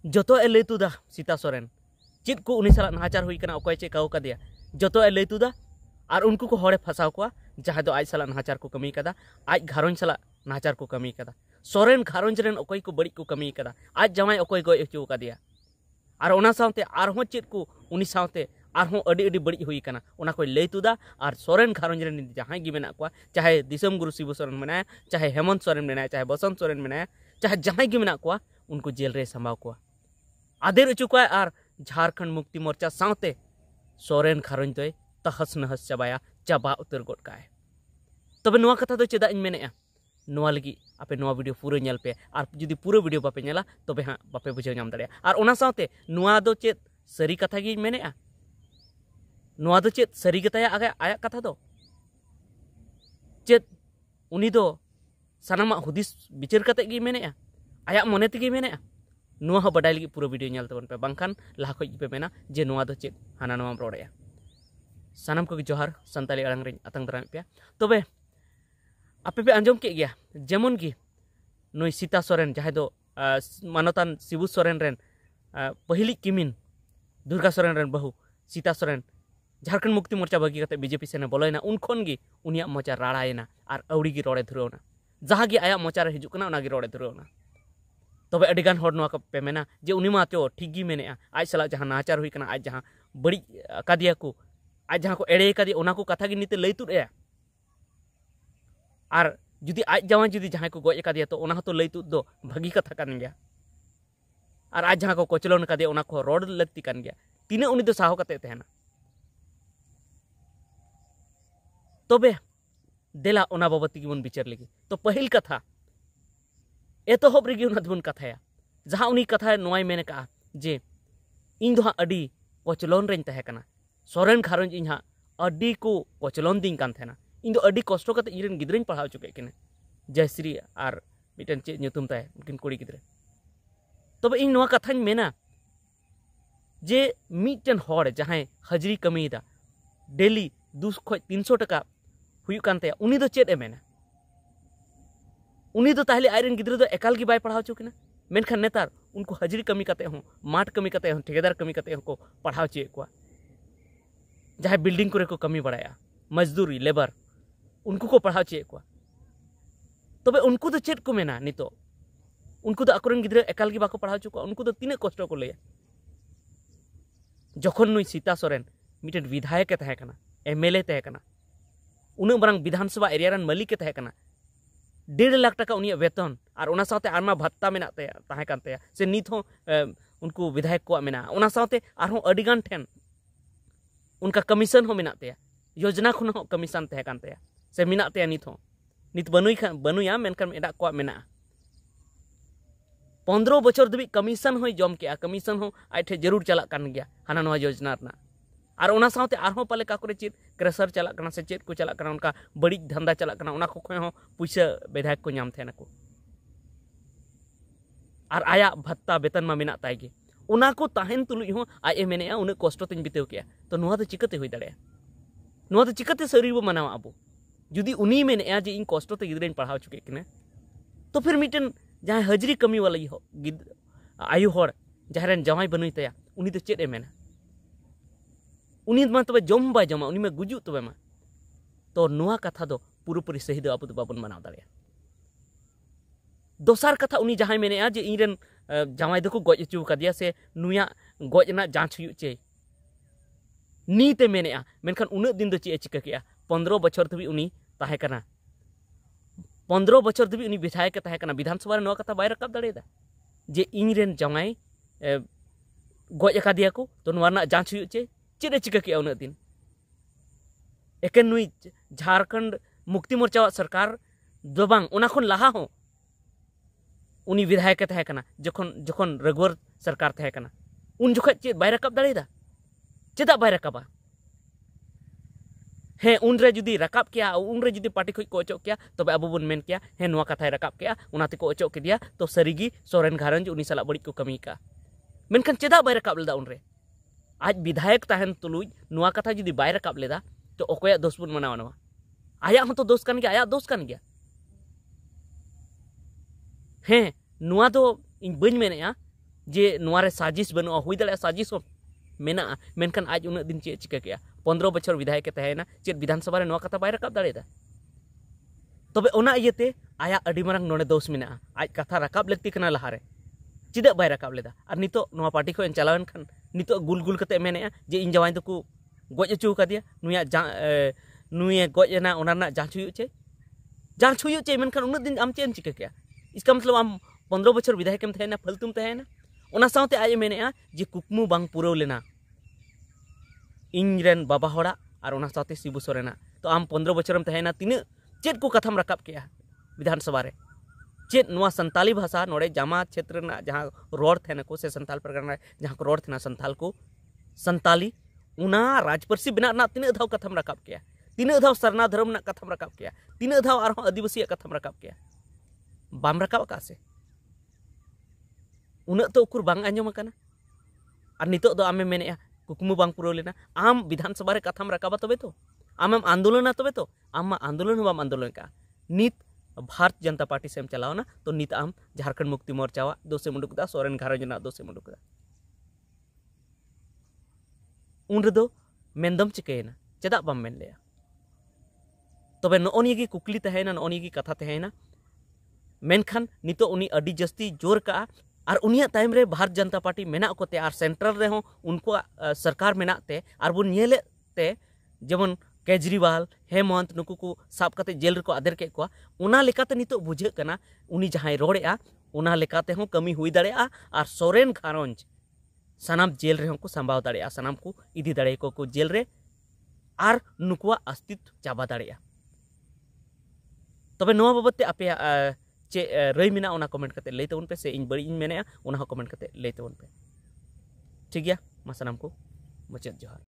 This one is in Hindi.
जोतो ए लई तुदा सीता सोरेन चेत को उनी साला नाचार हुई कना ओकय चे काउ कदिया जोतो ए लई तुदा और उनको को हड़े फसाव को जहाँ दो आज साला नाचार को कमी कदा आज घारों साला नाचार को कमी कदा सोरेन घारों रेन ओकय को बड़ी को कमी कदा आज जमाई ओकय गय हचू कदिया और ओना सावते आरहों चेत को उनी सावते आरहों अडी अडी बड़ी हुई कना ओना कोई लई तुदा और सोरेन घारों रेन जहाँ गी मेना को चाहे दिसम गुरु शिबू सोरेन मेना चाहे हेमंत सोरेन मेना चाहे बसंत सोरेन मेना चाहे जहाँ गी मेना को उनको जेल रे संभाव को आदेर अचू को और झारखंड मुक्ति मोर्चा सावते सोरेन घारों तो तहस नहस चाबाया चाबा उतर गोट काए तबे नोआ कथा दो चेदा इन मेनेआ नोआ लगी आपे नोआ वीडियो पूरा नेल पे और जुदी पूरा वीडियो बापे नेला तबे हाँ बापे बुझे नाम दाड़े और ओना सावते नोआ दो चेद सरी कथा गी मेनेआ नोआ दो चेद सरी गताया आया कथा दो चेद उनी दो सानामा हुदिस बिचार कते गी मेनेआ आया मने तेगी मेनेआ नोआ हो बडाय लगी पूरा वीडियो नेल तबन पे बांखान लाहा खoj पे मेना जे नोआ दो चेद हाना नोआम रोड़ेया सानाम को जोहार संताली अड़ांग रे अतंग दराम पे तबे आपे पे आंजम के गया जेमन की नई सीता सोरेन जहाँ दो मानतान शिबू सोरेन रेन पहली किमिन दुर्गा सोरेन रेन बहु सीता सोरेन झारखंड मुक्ति मोर्चा बगी कते बीजेपी सेने बोलयना उन खन गी उनिया मोचा राड़ायना और अवड़ी गी रोड़े धुरवना जहाँ गी आया मोचा रे हिजुक कना उना गी रोड़े धुरवना तबे अडिगान हर नोआ पे मेना जे उनी मा तो ठीक गी मेनेआ आज साला जहाँ नाचार हुई कना आज जहाँ बड़ी कादिया को आज जहाँ को एड़े कादिया उना को कथा गी नीते लई तुड़े और जुदी आज जवान जुदी जहाँ को गज कादिया तो उना तो लई तुद दो भागी कथा कान गया और आज जहाँ को कोचलोन कादिया उना को रोड लगती कान गया तीने उनी दो साहो कते तहना तबे देला ओना बाबती गिबन विचार लगी तो पहिल कथा एतोहब रेगी उना दुबन कथाया जहाँ उनी कथा नोय मेने का जे इन दो अडी कोचलोन रेन तहे कना सोरेन घारोंज इन हाँ अडी को कोचलोन दिन कान थेना इन दो अडी कष्ट कते इरेन गिद्रन पढ़ाव चुके किने जयश्री और मिटन चे नुतुम ताय उनकिन कुड़ी गिद्रे तबे इन नोआ कथाñ मेना जे मिटन हर जहाँ हाजरी कमीदा डेली 200 खज 300 टका हुयुक कान तया उनी दो चेद ए मेना उनी दो ताहले आयरन गिद्रे दो एकाल गी बाय पढ़ाव चुकिना मेनखान नेतार उनको हाजरी कमी कते हो माठ कमी कते हो ठेकेदार कमी कते हो को पढ़ाव चे को जहाँ बिल्डिंग को कमी बढ़ाया मजदूरी लेबर उनको को पढ़ाव चे को तबे उनको तो चेद को मेना नितो उनको तो अकुरन गिद्रे एकाल गी बाको पढ़ाव चुका उनको तो तीन कष्ट को लैया जखन नुई सीता सोरेन मिटन विधायक तहे कना एमएलए तहे कना उन बरंग विधानसभा एरिया रन मालिक तहे कना 1.5 लाख टका उनिया वेतन और उना साथे आरमा भत्ता मेना तया तहे कान तया से नित हो उनको विधायक को मेना उना साथे आरहों अडिगान ठेन उनका कमीशन हो मेना तया योजना खुन हो कमीशन तहे कान तया से मेना तया नित बनुया मेनखान एडा को मेना 15 बछर दबी कमीशन हो जम के कमीशन हो आठे जरूर चला कान गया हाना नोआ योजना रना और उना साथे आरहों पाले का करे चेत क्रेसर चला कना से चेत को चला कना उनका बड़ी धंधा चला कना उना को हो पैसा विधायक को नाम थेना को और आया भत्ता वेतन मा मेना ताय गे उना को ताहेन तुलुई हो आए मेनेआ उन कष्ट तिन बितेव के तो नोआ तो चिकते हुई दाड़े नोआ तो चिकते सरी बो मनावा अबो जुदी उनी मेनेआ जे इन कष्ट ते गिद्रेन पढ़ाव चुके किने तो फिर मिटन जहाँ हाजरी कमी वाला हो आयु हर जहाँ जमाई बनुई तया उनी तो चेद ए मेना उनी मा तबे जम बाय जमा उनी में गुजु तबे मा तो नोआ कथा दो पूरी सही दो अब बाबन मनाव दाड़े दोसार कथा उनी जहाँ मेनेआ जे इनरेन जमाई दो को गज हचू कदिया से नुया गज ना जांच हुई चे नीते मेनेआ मेनखान उन दिन दो चे चिका के 15 बछर धबी उनी ताहे कना 15 बछर धबी उनी विधायक ताहे कना विधानसभा रे नोआ कथा बाय रकाब दाड़ेदा जे इनरेन जमाई गज अकादिया को तो नोआ ना जांच हुई चे चेद चिका के उन दिन एकेन नुई झारखंड मुक्ति मोर्चा सरकार दो बांग उना खन लाहा हो उनी विधायक तहे कना जखन रघुवर सरकार तहे कना उन जोखा चेद बाय रकाब दाड़ेदा चेदा बाय रकाबा हे उनरे जुदी रकाब किया उनरे जुदी पार्टी खुद को अचोक किया तबे अब बन मेन किया हे नोआ कथाय रकाब किया उनाते को अचोक के दिया तो सरीगी सोरेन घारंज उनी साला बड़ी को कमी का मेनखान चेदा बाय रकाब लेदा उनरे आज विधायक तहन तुलुज नोआ कथा जुदी बाय रकाब लेदा तो अकोया दोष बन मनावा नोआ आया हो तो दोष कान गया आया दोष कान गया हे नोआ दो इन बन मेनेआ जे नोआरे साजिश बनुआ हुई दाड़े साजिश मेना मेनखान आज उन्ना दिन चे चिका के 15 बछर विधायक के तहेना चे विधानसभा रे नोआ कथा बाय रकाब दाड़ेदा तबे ओना इयते आया अडी मारंग नोडे दोष मेना आज कथा रकाब लगती कना लहारे चिदा बाय रकाब लेदा और नितो नोआ पार्टी को चलावन खान नितो गुल गुल कते मेने जे इन जवाई तो को गज अचू कादिया नुया नुए गजना ओना ना जांच हुई चे मेनखान उन्ना दिन आम चेन चिका के इसका मतलब आम 15 बछर विधायक में तहेना फलतुम तहेना ओना साउते आज मेने जे कुकमु बांग पुरौ लेना इनरेन बाबा होड़ा और ओना साउते शिबू सोरेना तो आम 15 बछरम तहेना तीन चेद को कथम रकाब किया विधानसभा रे चेद नुआ संताली भाषा नोड़े जामा क्षेत्र ना जहाँ रोड थे को से संताल परगना जहाँ को रोड थे संताल को संताली उना राजपरसी बिना ना तीन धाव कथम रकाब किया तीन धाव सरना धर्म ना कथम रकाब किया तीन धाव और आदिवासी कथम रकाब किया बाम रकाब का से उन तो उकुर बांग आंजम करना और नितो दो आमे मेने कुकमु बांग पुरो लेना आम विधानसभा रे कथम रकाबा तबे तो आम आंदोलन तबे तो आम आंदोलन बाम आंदोलन का नित भारतीय जनता पार्टी से चलाओ ना तो नित आम झारखंड मुक्ति मोर्चा दोषे मुडुकदा सोरेन घारंजना दोषे मुडुकदा उन रेदो मेनदम चिकेना चेदा बाम मेन लेया तबे नोनी की कुकली तहेना नोनी की कथा तहेना मेनखान नितो उनी अडी जस्ती जोर का और उनिया टाइम रे भारत जनता पार्टी मेना कोते और सेंट्रल रे हो उनको सरकार मेनाते और बुन नेले ते जेमन केजरीवाल हेमंत नुकु को साब कते जेल रे को आदर के को उना लेकाते नितो बुझे कना उनी जहां रोड़ेआ उना लेकाते हो कमी हुई दाड़ेआ और सोरेन घारंज सनाम जेल रे को संभाव दाड़ेआ सनाम को इदी दाड़े को जेल रे और नुकुआ अस्तित्व चाबा दाड़ेआ तबे नोआ बाबते आपे चे रई मिना उना कमेंट करते लेते उन पे से इन बड़ी इन मेने उना कमेंट करते लेते उन पे ठीक गया मा सनाम को मुचद जोहार।